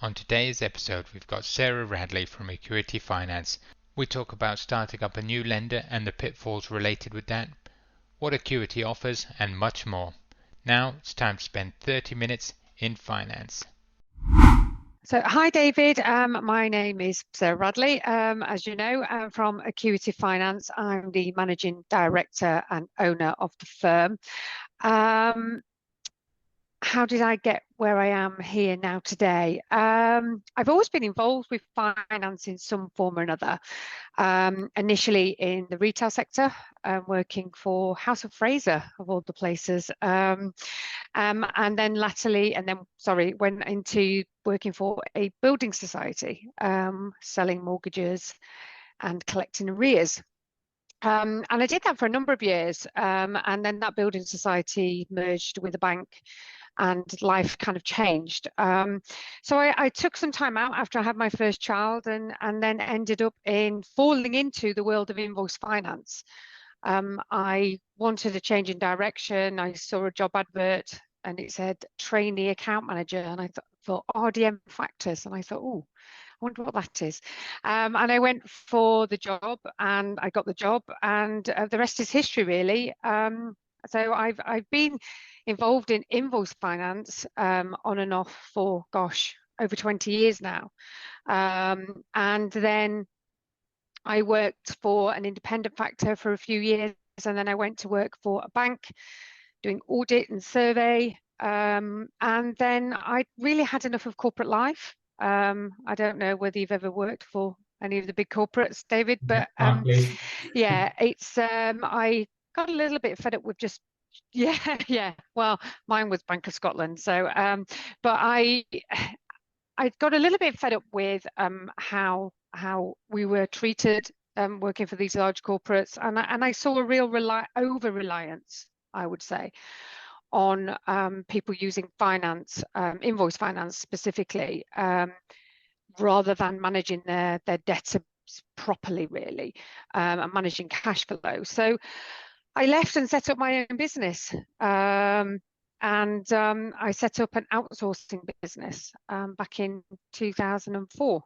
On today's episode, we've got Sarah Radley from Acuity Finance. We talk about starting up a new lender and the pitfalls related with that, what Acuity offers, and much more. Now it's time to spend 30 minutes in finance. So, hi, David. My name is Sarah Radley. As you know, I'm from Acuity Finance. I'm the managing director and owner of the firm. How did I get where I am here now today? I've always been involved with finance in some form or another. Initially in the retail sector, working for House of Fraser, of all the places. And then latterly, went into working for a building society, selling mortgages and collecting arrears. And I did that for a number of years. And then that building society merged with a bank and life kind of changed. So I took some time out after I had my first child and then ended up falling into the world of invoice finance. I wanted a change in direction. I saw a job advert and it said trainee account manager, and I thought RDM factors, and I thought, oh, I wonder what that is. And I went for the job and I got the job, and the rest is history, really. So I've been involved in invoice finance on and off for, gosh, over 20 years now. And then I worked for an independent factor for a few years, and then I went to work for a bank doing audit and survey. And then I really had enough of corporate life. I don't know whether you've ever worked for any of the big corporates, David, but yeah, it's I got a little bit fed up with just well, mine was Bank of Scotland. So but I got a little bit fed up with how we were treated working for these large corporates, and I saw a real over reliance, I would say, on people using finance, invoice finance specifically, rather than managing their debts properly, really, and managing cash flow. So I left and set up my own business. And I set up an outsourcing business back in 2004.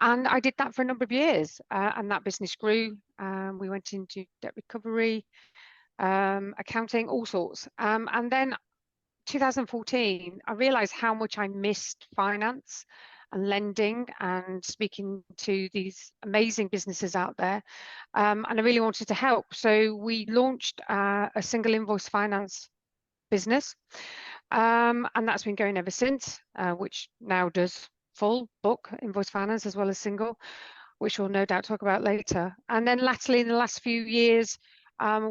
And I did that for a number of years, and that business grew. We went into debt recovery, accounting, all sorts. And then 2014, I realized how much I missed finance and lending and speaking to these amazing businesses out there. And I really wanted to help. So we launched a single invoice finance business. And that's been going ever since, which now does full book invoice finance as well as single, which we'll no doubt talk about later. And then latterly, in the last few years,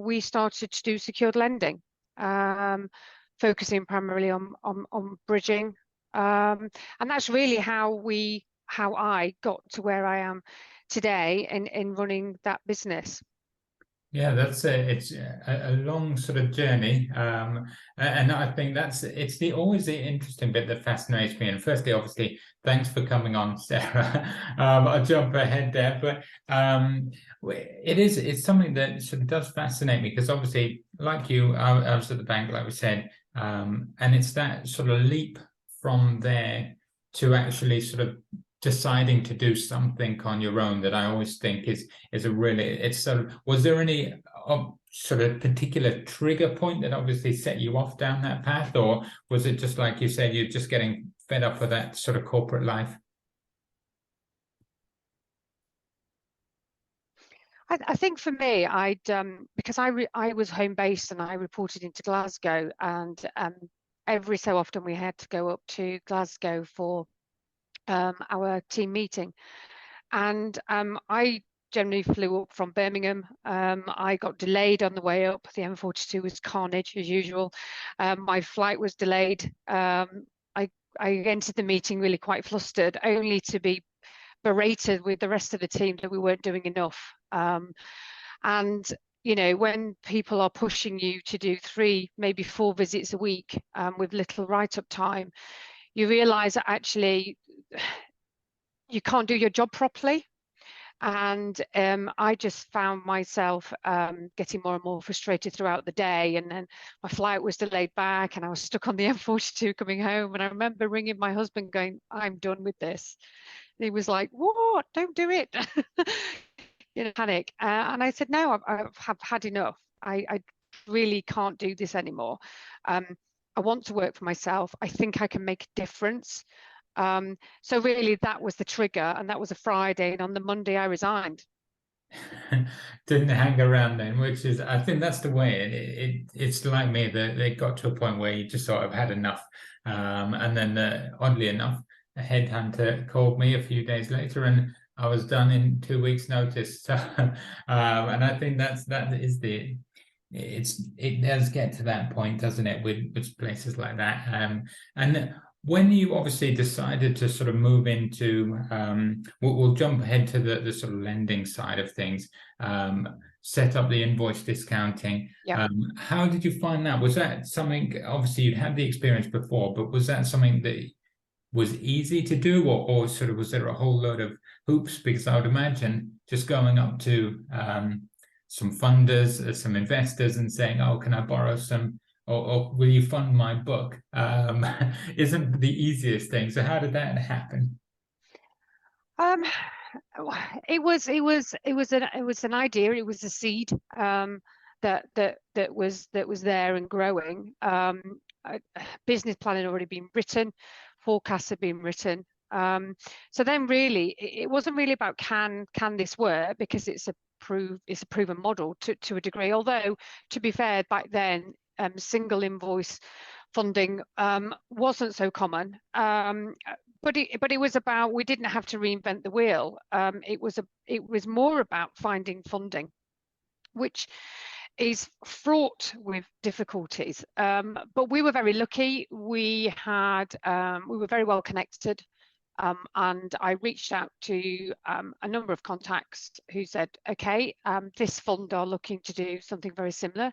we started to do secured lending, focusing primarily on bridging. And that's really how I got to where I am today in running that business. Yeah, it's a long sort of journey, and I think it's always the interesting bit that fascinates me. And firstly, obviously, thanks for coming on, Sarah. I'll jump ahead there, but it's something that sort of does fascinate me, because obviously, like you, I was at the bank, like we said, and it's that sort of leap from there to actually sort of deciding to do something on your own that I always think is a really, it's sort of, was there any sort of particular trigger point that obviously set you off down that path, or was it just like you said, you're just getting fed up with that sort of corporate life? I think for me, because I was home based and I reported into Glasgow, and every so often we had to go up to Glasgow for our team meeting, and I generally flew up from Birmingham. I got delayed on the way up. The M42 was carnage as usual. My flight was delayed. I entered the meeting really quite flustered, only to be berated with the rest of the team that we weren't doing enough. And you know, when people are pushing you to do 3, maybe 4 visits a week with little write-up time, you realize that actually you can't do your job properly. And I just found myself getting more and more frustrated throughout the day. And then my flight was delayed back and I was stuck on the M42 coming home. And I remember ringing my husband going, I'm done with this. And he was like, what? Don't do it. Panic. And I said, no, I've had enough. I really can't do this anymore. I want to work for myself. I think I can make a difference. So really that was the trigger, and that was a Friday, and on the Monday I resigned. Didn't hang around then, which is, I think that's the way. It's like me, that it got to a point where you just sort of had enough. And then oddly enough, a headhunter called me a few days later and I was done in 2 weeks notice. So, and I think it does get to that point, doesn't it, with places like that. And when you obviously decided to sort of move into, we'll jump ahead to the sort of lending side of things, set up the invoice discounting. Yeah. How did you find that? Was that something, obviously you'd had the experience before, but was that something that was easy to do, or sort of was there a whole load of hoops? Because I would imagine just going up to some funders, some investors and saying, oh, can I borrow some, or will you fund my book? Isn't the easiest thing. So how did that happen? It was an idea. It was a seed that was there and growing. Business plan had already been written, forecasts had been written. So then really it wasn't really about can this work, because it's a proven model to a degree. Although to be fair, back then single invoice funding wasn't so common. But it was about, we didn't have to reinvent the wheel. It was more about finding funding, which is fraught with difficulties. But we were very lucky. We were very well connected. And I reached out to a number of contacts who said, okay, this fund are looking to do something very similar.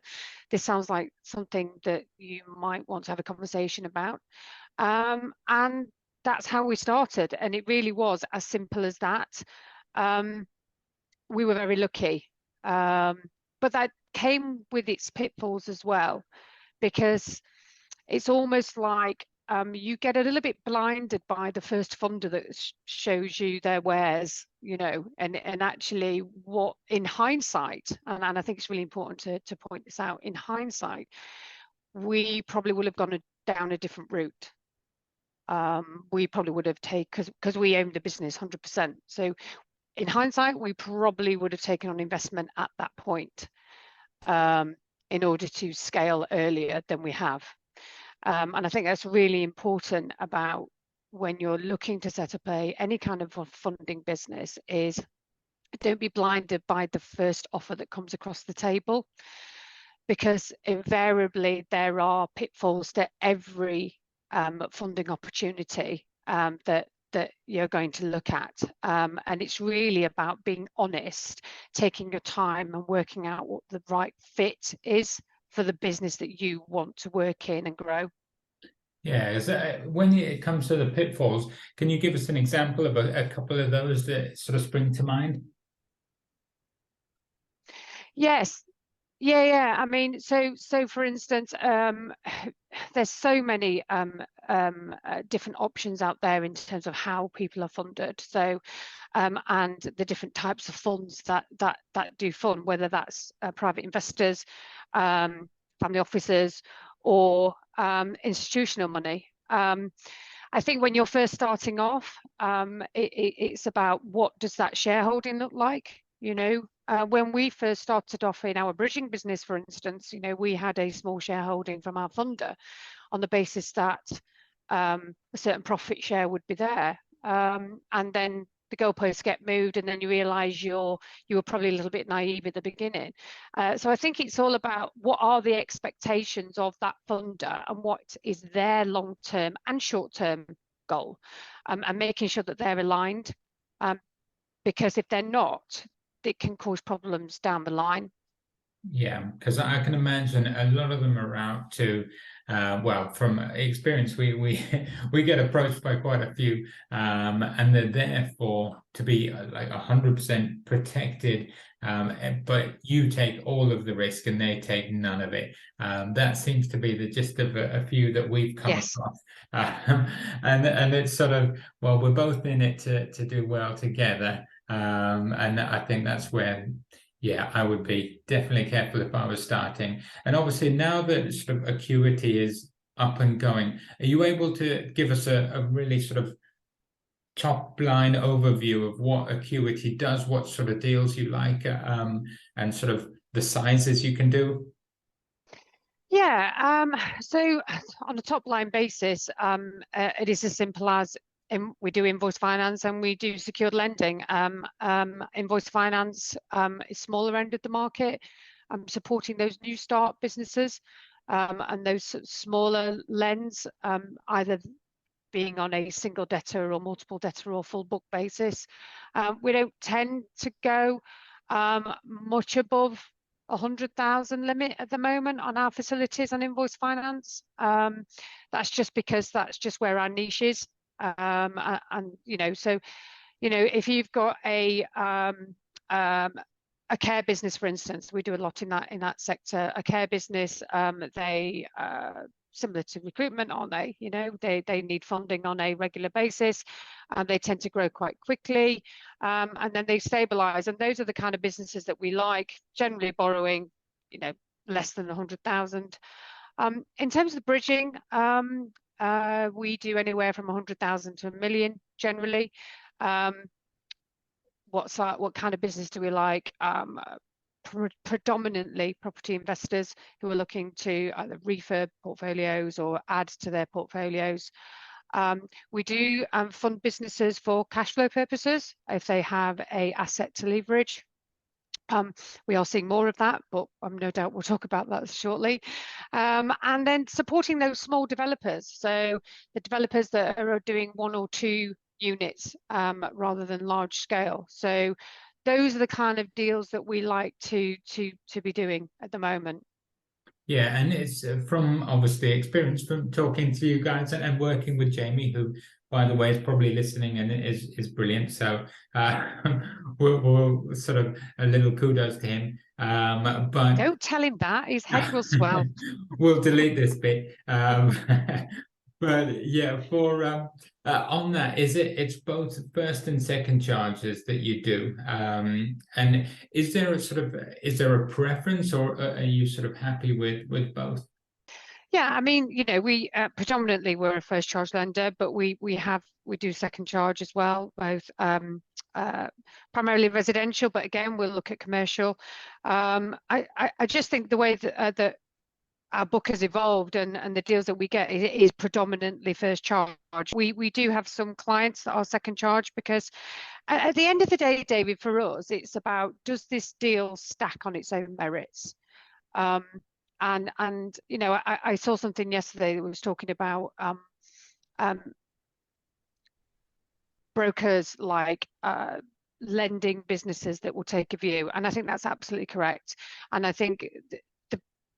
This sounds like something that you might want to have a conversation about. And that's how we started. And it really was as simple as that. We were very lucky. But that came with its pitfalls as well, because it's almost like you get a little bit blinded by the first funder that shows you their wares, and actually what in hindsight, and I think it's really important to point this out, in hindsight, we probably would have gone down a different route. We probably would have taken, because we owned the business 100%. So in hindsight, we probably would have taken on investment at that point in order to scale earlier than we have. And I think that's really important about when you're looking to set up any kind of funding business, is don't be blinded by the first offer that comes across the table, because invariably there are pitfalls to every funding opportunity that you're going to look at. And it's really about being honest, taking your time and working out what the right fit is for the business that you want to work in and grow. Yeah, when it comes to the pitfalls, can you give us an example of a couple of those that sort of spring to mind? Yes. Yeah. I mean, so for instance, there's so many different options out there in terms of how people are funded. So, and the different types of funds that do fund, whether that's private investors, family offices, or institutional money. I think when you're first starting off, it's about what does that shareholding look like, when we first started off in our bridging business, for instance, we had a small shareholding from our funder on the basis that a certain profit share would be there. And then the goalposts get moved, and then you realize you were probably a little bit naive at the beginning. So I think it's all about what are the expectations of that funder and what is their long-term and short-term goal, and making sure that they're aligned. Because if they're not, it can cause problems down the line. Yeah, because I can imagine a lot of them are out to, well, from experience, we we get approached by quite a few, and they're there for to be like 100% protected, but you take all of the risk and they take none of it. That seems to be the gist of a few that we've come Yes. across, and it's sort of, well, we're both in it to do well together, and I think that's where. Yeah, I would be definitely careful if I was starting. And obviously, now that sort of Acuity is up and going, are you able to give us a really sort of top line overview of what Acuity does, what sort of deals you like, and sort of the sizes you can do? Yeah, so on a top line basis, it is as simple as we do invoice finance and we do secured lending. Invoice finance is smaller end of the market, supporting those new start businesses and those smaller lends, either being on a single debtor or multiple debtor or full book basis. We don't tend to go much above 100,000 limit at the moment on our facilities on invoice finance. That's just because that's just where our niche is. And so if you've got a care business, for instance, we do a lot in that sector. A care business, they similar to recruitment, aren't they? They need funding on a regular basis, and they tend to grow quite quickly, and then they stabilize. And those are the kind of businesses that we like, generally borrowing, less than 100,000. In terms of the bridging, we do anywhere from 100,000 to 1 million generally. What kind of business do we like? Predominantly property investors who are looking to either refurb portfolios or add to their portfolios. We do fund businesses for cash flow purposes if they have a asset to leverage. We are seeing more of that, but no doubt we'll talk about that shortly. And then supporting those small developers, so the developers that are doing 1 or 2 units rather than large scale. So those are the kind of deals that we like to be doing at the moment. Yeah, and it's from obviously experience from talking to you guys and working with Jamie, who, by the way, is probably listening and is brilliant. So we'll sort of a little kudos to him. But don't tell him that; his head will swell. We'll delete this bit. But yeah, for on that, it's both first and second charges that you do, and is there a preference, or are you sort of happy with both? Yeah, I mean, we predominantly we're a first charge lender, but we do second charge as well, both primarily residential, but again we'll look at commercial. I just think the way that our book has evolved and the deals that we get is predominantly first charge. We do have some clients that are second charge because at the end of the day, David, for us, it's about, does this deal stack on its own merits? And I saw something yesterday that was talking about brokers like lending businesses that will take a view, and I think that's absolutely correct. And I think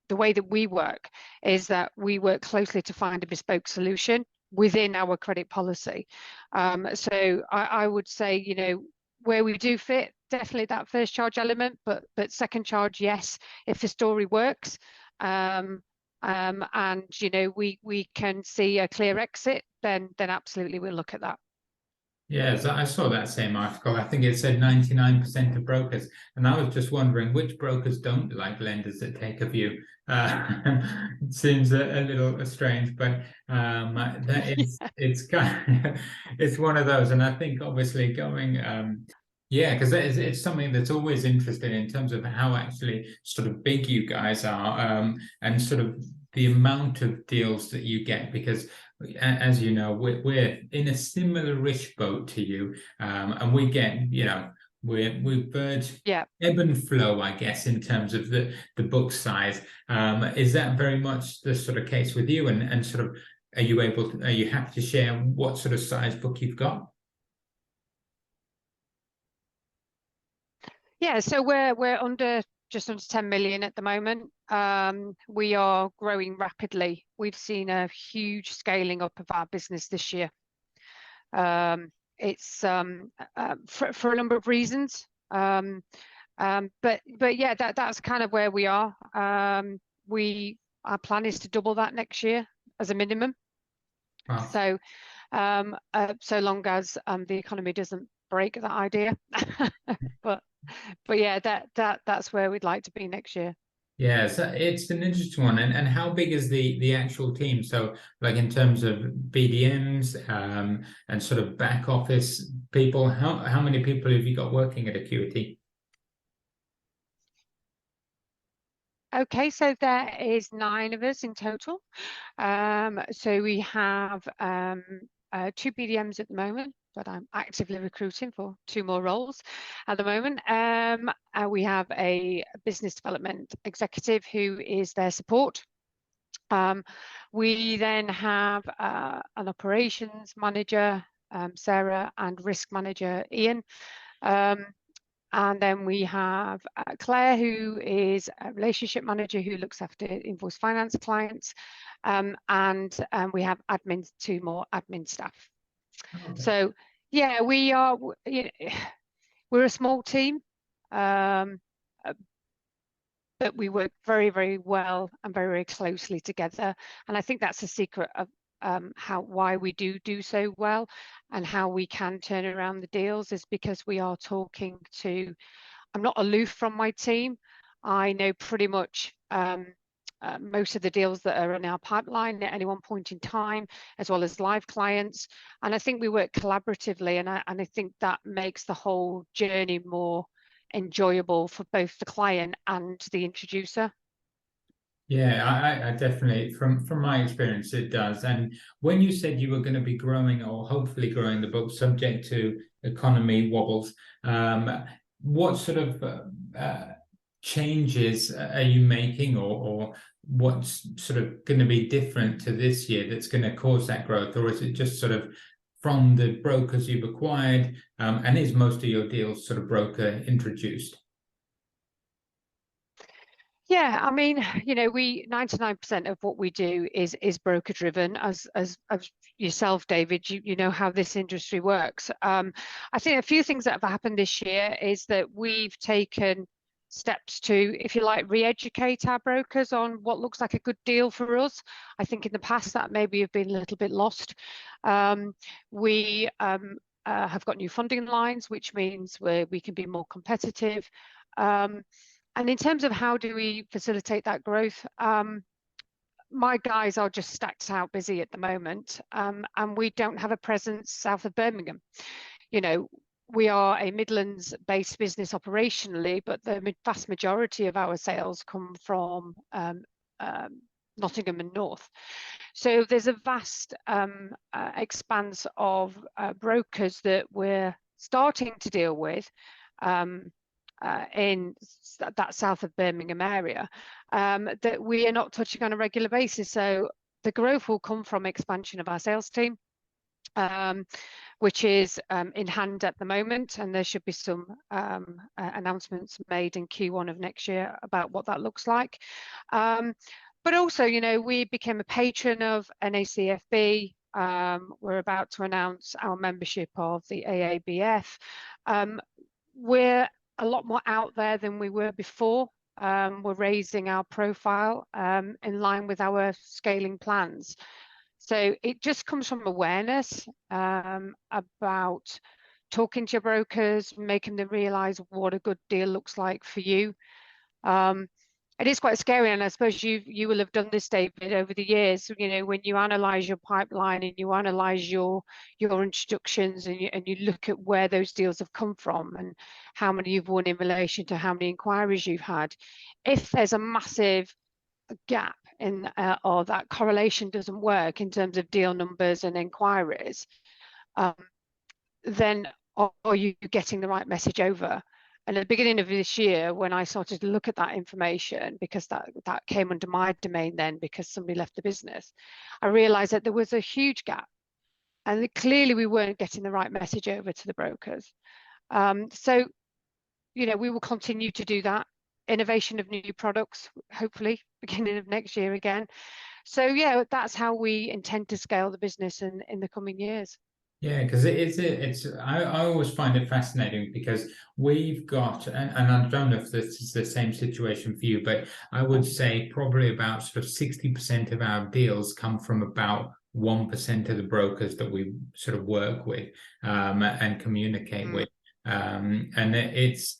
the way that we work is that we work closely to find a bespoke solution within our credit policy. So I would say, where we do fit, definitely that first charge element, but second charge, yes, if the story works, and we can see a clear exit, then absolutely we'll look at that. Yes, I saw that same article. I think it said 99% of brokers, and I was just wondering which brokers don't like lenders that take a view. It seems a little strange, but that is it's kind of, it's one of those, and I think obviously going. Yeah, because it's something that's always interesting in terms of how actually sort of big you guys are, and sort of the amount of deals that you get, because as you know, we're in a similar-ish boat to you, and we get, we verge ebb and flow, I guess, in terms of the book size. Is that very much the sort of case with you? And sort of, are you happy to share what sort of size book you've got? Yeah, so we're under just under 10 million at the moment. We are growing rapidly. We've seen a huge scaling up of our business this year. It's for a number of reasons. But yeah, that's kind of where we are. Our plan is to double that next year as a minimum. Wow. So so long as the economy doesn't break that idea. but yeah, that's where we'd like to be next year. Yeah, so it's an interesting one. And how big is the actual team? So like in terms of BDMs and sort of back office people, how many people have you got working at Acuity? Okay, so there is 9 of us in total. So we have 2 BDMs at the moment, but I'm actively recruiting for 2 more roles at the moment. We have a business development executive who is their support. We then have an operations manager, Sarah, and risk manager, Ian. And then we have Claire, who is a relationship manager who looks after invoice finance clients. And we have 2 more admin staff. Okay. So yeah, we're a small team, but we work very, very well and very, very closely together. And I think that's the secret of why we do so well and how we can turn around the deals, is because we are talking to. I'm not aloof from my team. I know pretty much most of the deals that are in our pipeline at any one point in time, as well as live clients. And I think we work collaboratively, and I think that makes the whole journey more enjoyable for both the client and the introducer. Yeah, I definitely, from my experience, it does. And when you said you were going to be growing, or hopefully growing the book, subject to economy wobbles, what sort of changes are you making, or what's sort of going to be different to this year that's going to cause that growth? Or is it just sort of from the brokers you've acquired, and is most of your deals sort of broker introduced? Yeah, I mean, we 99% of what we do is broker driven, as yourself, David. You know how this industry works. I think a few things that have happened this year is that we've taken steps to, if you like, re-educate our brokers on what looks like a good deal for us. I think in the past that maybe have been a little bit lost. We have got new funding lines, which means we can be more competitive. And in terms of how do we facilitate that growth, my guys are just stacked out busy at the moment, and we don't have a presence south of Birmingham. We are a Midlands-based business operationally, but the vast majority of our sales come from Nottingham and North. So there's a vast expanse of brokers that we're starting to deal with in that south of Birmingham area that we are not touching on a regular basis. So the growth will come from expansion of our sales team, which is in hand at the moment, and there should be some announcements made in Q1 of next year about what that looks like. But also, we became a patron of NACFB. We're about to announce our membership of the AABF. We're a lot more out there than we were before. We're raising our profile in line with our scaling plans. So it just comes from awareness about talking to your brokers, making them realize what a good deal looks like for you. It is quite scary, and I suppose you will have done this, David, over the years. When you analyze your pipeline and you analyze your introductions and you look at where those deals have come from and how many you've won in relation to how many inquiries you've had. If there's a massive gap in or that correlation doesn't work in terms of deal numbers and inquiries, then are you getting the right message over? And at the beginning of this year, when I started to look at that information, because that came under my domain then because somebody left the business, I realized that there was a huge gap, and clearly we weren't getting the right message over to the brokers. So we will continue to do that. innovation of new products, hopefully beginning of next year again. So yeah, that's how we intend to scale the business in the coming years. Yeah, because I always find it fascinating because we've got, and I don't know if this is the same situation for you, but I would say probably about sort of 60% of our deals come from about 1% of the brokers that we sort of work with and communicate with. And it's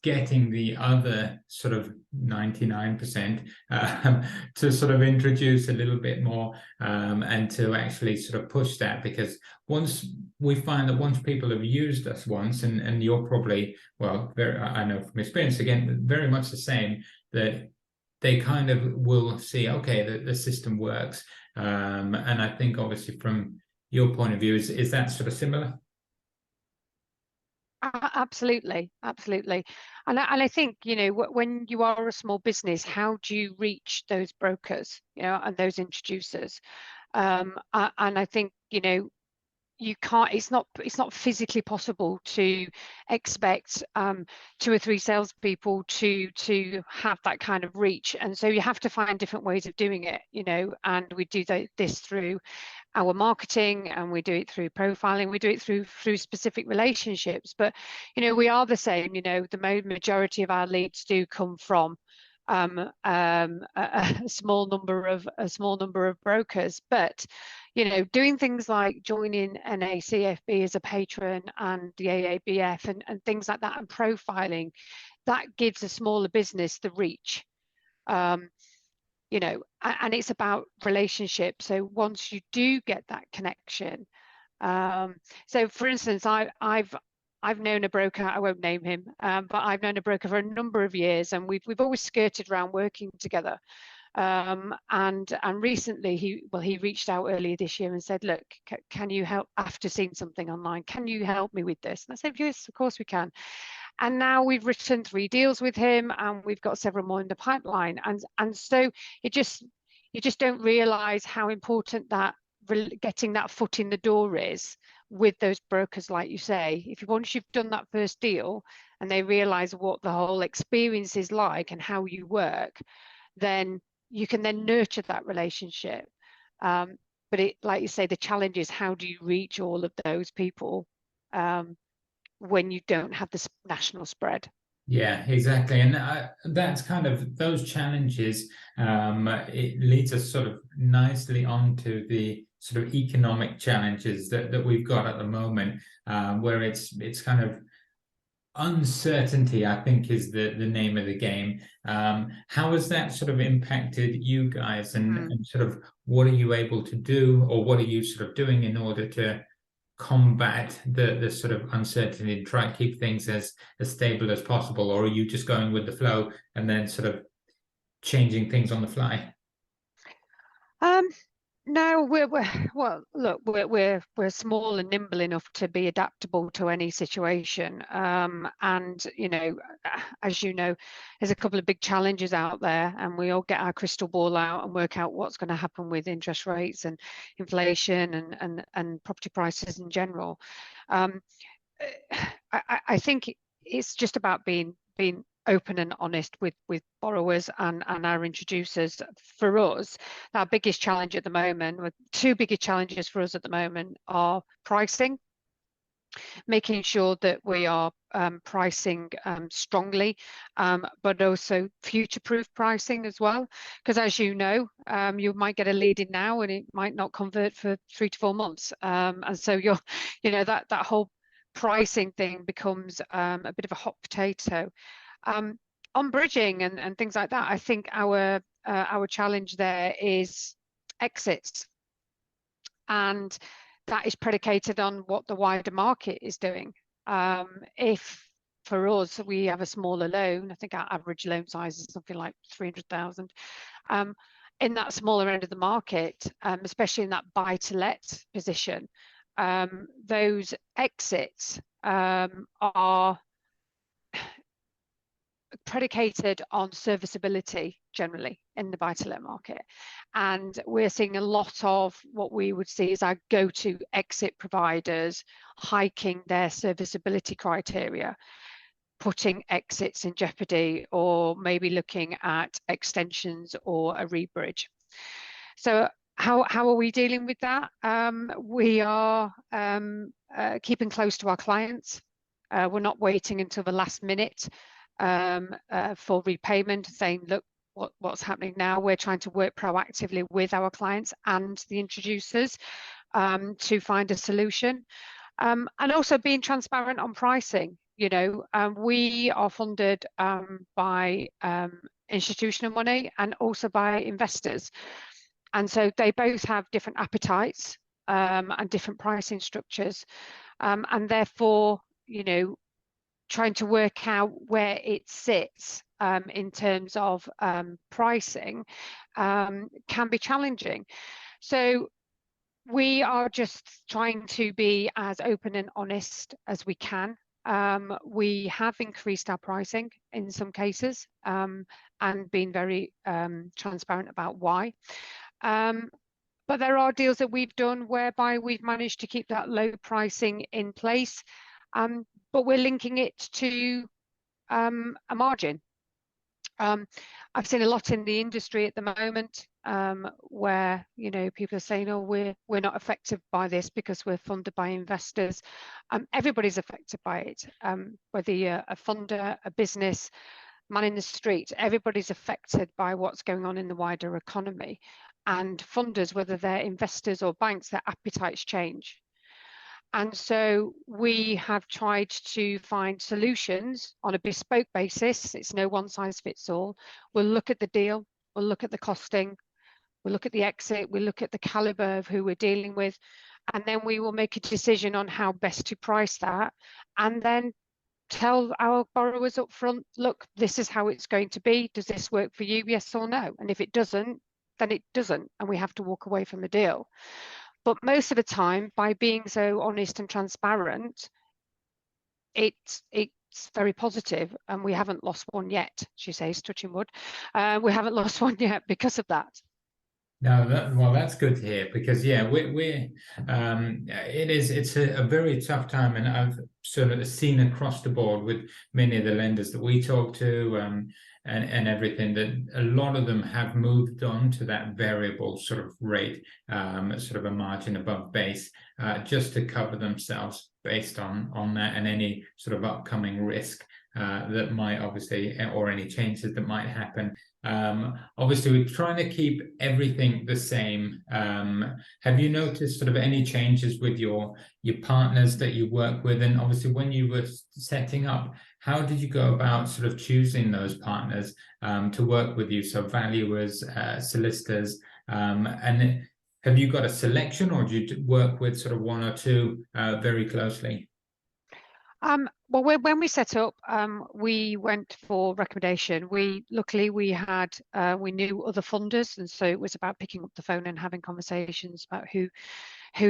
getting the other sort of 99% to sort of introduce a little bit more and to actually sort of push that, because once we find that once people have used us once, and you're probably, well, I know from experience, again, very much the same, that they kind of will see, okay, the system works. And I think obviously from your point of view, is that sort of similar? Absolutely, absolutely. And I think, you know, when you are a small business, how do you reach those brokers, you know, and those introducers? And I think, you know, you can't, it's not physically possible to expect 2 or 3 salespeople to have that kind of reach. And so you have to find different ways of doing it, you know, and we do this through our marketing, and we do it through profiling, we do it through specific relationships. But you know, we are the same, you know, the majority of our leads do come from a small number of brokers. But you know, doing things like joining NACFB as a patron and the AABF and things like that, and profiling, that gives a smaller business the reach. You know, and it's about relationship. So once you do get that connection, so for instance, I've known a broker, I won't name him, but I've known a broker for a number of years, and we've always skirted around working together. And recently he reached out earlier this year and said, look, can you help, after seeing something online, can you help me with this? And I said, yes, of course we can. And now we've written 3 deals with him, and we've got several more in the pipeline. And so you just don't realize how important that getting that foot in the door is with those brokers, like you say. If once you've done that first deal and they realize what the whole experience is like and how you work, then you can then nurture that relationship. But it, like you say, the challenge is, how do you reach all of those people when you don't have this national spread? Yeah, exactly. And that's kind of those challenges. It leads us sort of nicely onto the sort of economic challenges that we've got at the moment, where it's kind of uncertainty, I think, is the name of the game. How has that sort of impacted you guys, and sort of what are you able to do, or what are you sort of doing in order to combat the sort of uncertainty and try and keep things as stable as possible? Or are you just going with the flow and then sort of changing things on the fly? No, well, look, we're small and nimble enough to be adaptable to any situation. And you know, as you know, there's a couple of big challenges out there, and we all get our crystal ball out and work out what's going to happen with interest rates and inflation and property prices in general. I think it's just about being open and honest with borrowers and our introducers. For us, our biggest challenge at the moment, or 2 biggest challenges for us at the moment, are pricing, making sure that we are pricing strongly, but also future-proof pricing as well. Because as you know, you might get a lead in now and it might not convert for 3 to 4 months. And so you know, that whole pricing thing becomes a bit of a hot potato. On bridging and things like that, I think our challenge there is exits, and that is predicated on what the wider market is doing. If for us we have a smaller loan, I think our average loan size is something like 300,000. In that smaller end of the market, especially in that buy-to-let position, those exits are predicated on serviceability generally in the buy-to-let market. And we're seeing a lot of what we would see as our go-to exit providers hiking their serviceability criteria. putting exits in jeopardy, or maybe looking at extensions or a rebridge. So how are we dealing with that? We are keeping close to our clients. We're not waiting until the last minute for repayment, saying, look, what's happening now? We're trying to work proactively with our clients and the introducers to find a solution. And also being transparent on pricing. You know, we are funded by institutional money and also by investors. And so they both have different appetites and different pricing structures. And therefore, you know, trying to work out where it sits in terms of pricing can be challenging. So we are just trying to be as open and honest as we can. We have increased our pricing in some cases and been very transparent about why. But there are deals that we've done whereby we've managed to keep that low pricing in place, but we're linking it to a margin. I've seen a lot in the industry at the moment where, you know, people are saying, oh, we're not affected by this because we're funded by investors. Everybody's affected by it, whether you're a funder, a business, man in the street, everybody's affected by what's going on in the wider economy. And funders, whether they're investors or banks, their appetites change. And so we have tried to find solutions on a bespoke basis. It's no one size fits all. We'll look at the deal, we'll look at the costing, we'll look at the exit, we'll look at the caliber of who we're dealing with, and then we will make a decision on how best to price that, and then tell our borrowers up front, look, this is how it's going to be. Does this work for you? Yes or no? And if it doesn't, then it doesn't, and we have to walk away from the deal. But most of the time, by being so honest and transparent, it's very positive, and we haven't lost one yet, she says, touching wood. We haven't lost one yet because of that. No, well, that's good to hear, because yeah, it's a very tough time, and I've sort of seen across the board with many of the lenders that we talk to, and everything, that a lot of them have moved on to that variable sort of rate, sort of a margin above base, just to cover themselves based on that and any sort of upcoming risk that might obviously, or any changes that might happen. Obviously, we're trying to keep everything the same. Have you noticed sort of any changes with your partners that you work with? And obviously, when you were setting up, how did you go about sort of choosing those partners to work with you? So valuers, solicitors, and have you got a selection, or do you work with sort of one or two very closely? Well, when we set up, we went for recommendation. Luckily we knew other funders, and so it was about picking up the phone and having conversations about who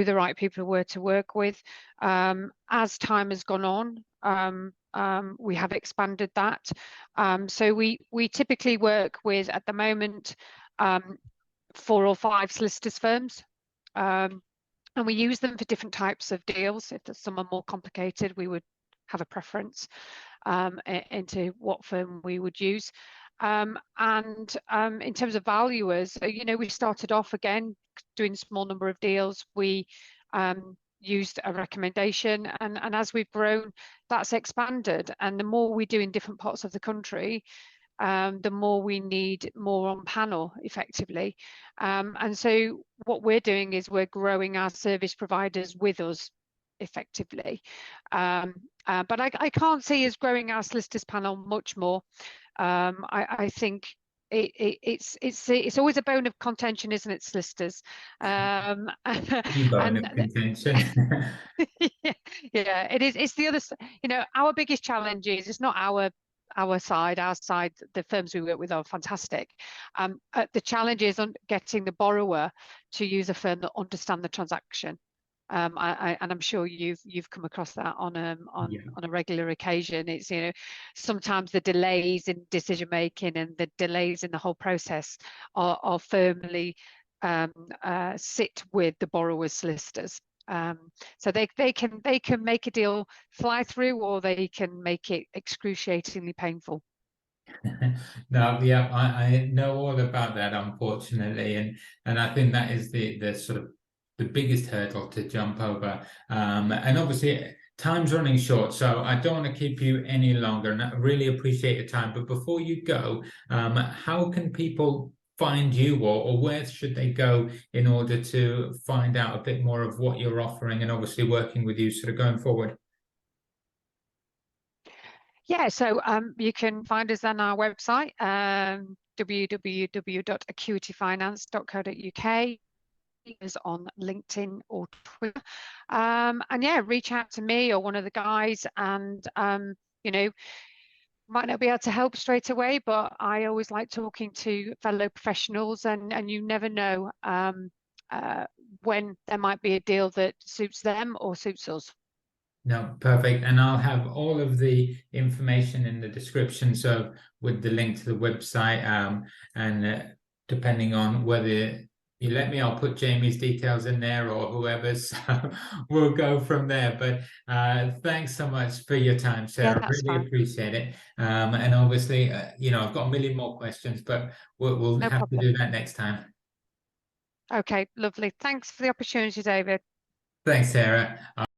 the right people were to work with. As time has gone on, we have expanded that. So we typically work with, at the moment, 4 or 5 solicitors firms. And we use them for different types of deals. If some are more complicated, we would have a preference into what firm we would use. And in terms of valuers, you know, we started off again doing a small number of deals. We used a recommendation, and as we've grown, that's expanded. And the more we do in different parts of the country, the more we need more on panel effectively. And so what we're doing is we're growing our service providers with us effectively. But I can't see us growing our solicitors panel much more. I think it's always a bone of contention, isn't it, solicitors? Bone of contention. Yeah, it is. It's the other. You know, our biggest challenge is it's not our side. Our side, the firms we work with are fantastic. The challenge is on getting the borrower to use a firm that understand the transaction. And I'm sure you've come across that on a regular occasion. It's, you know, sometimes the delays in decision making and the delays in the whole process are firmly sit with the borrower's solicitors. So they can make a deal fly through, or they can make it excruciatingly painful. No, yeah, I know all about that, unfortunately, and I think that is the sort of the biggest hurdle to jump over. And obviously time's running short, so I don't want to keep you any longer, and I really appreciate your time. But before you go, how can people find you, or where should they go in order to find out a bit more of what you're offering and obviously working with you sort of going forward? Yeah, so you can find us on our website, www.acuityfinance.co.uk, is on LinkedIn or Twitter. And yeah, reach out to me or one of the guys, and you know, might not be able to help straight away, but I always like talking to fellow professionals, and you never know when there might be a deal that suits them or suits us. No, perfect. And I'll have all of the information in the description, so with the link to the website, and depending on whether you let me, I'll put Jamie's details in there or whoever's. So we'll go from there. But thanks so much for your time, Yeah, Sarah. that's Really fine. appreciate it. And obviously, I've got a million more questions, but we'll No have to problem. do that next time. Okay, lovely. Thanks for the opportunity, David. Thanks, Sarah.